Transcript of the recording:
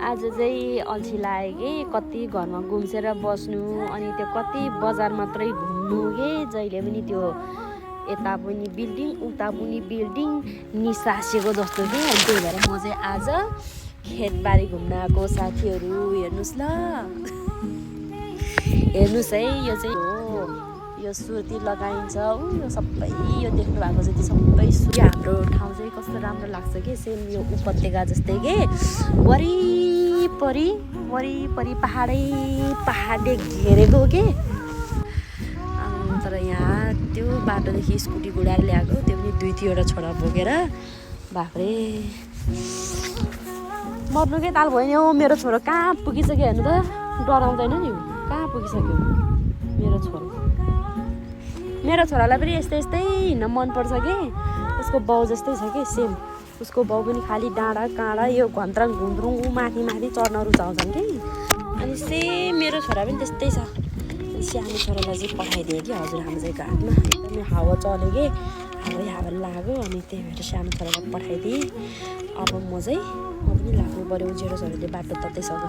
आज चाहिँ अल्छी लाग्यो कि कति घरमा घुम्सेर बस्नु अनि त्यो कति बजार मात्रै घुम्नु के जहिले पनि त्यो यता पनि बिल्डिङ उता पनि बिल्डिङ निसासेको जस्तो कि अनि त्यही भएर म चाहिँ आज खेतबारी घुम्न आएको साथीहरू हेर्नुहोस् ल हेर्नुहोस् है यो चाहिँ हो यो सुर्ती लगाइन्छ यो सबै यो देख्नु भएको चाहिँ त्यो सबै हाम्रो ठाउँ चाहिँ कस्तो राम्रो लाग्छ कि सेम यो उपत्यका जस्तै के वरिपरि पहाडले घेरेको के तर यहाँ त्यो बाटोदेखि स्कुटी गुडाएर ल्याएको त्यो पनि 2-3वटा छोरा बोकेर बाफ्रे मर्नुकै ताल भयो नि हौ मेरो छोरो कहाँ पुगिसक्यो हेर्नु त डराउँदैन नि कहाँ पुगिसक्यो मेरो छोरालाई पनि यस्तै हिँड्न मनपर्छ कि उसको बाउ जस्तै छ कि सेम उसको बाउ पनि खालि डाँडा काँडा यो घन्ट्राङ घुन्द्रुङ माथि चढ्न रुचाउँछन् कि अनि सेम मेरो छोरा पनि त्यस्तै छ सानो छोरालाई चाहिँ पठाइदिएँ कि हजुरआमा चाहिँ घाटमा एकदमै हावा चल्यो कि हावा लाग्यो अनि त्यही भएर सानो छोरालाई पठाइदिएँ अब म पनि लाग्नु पऱ्यो उजेरो छोराले बाटो तत्दै सक्यो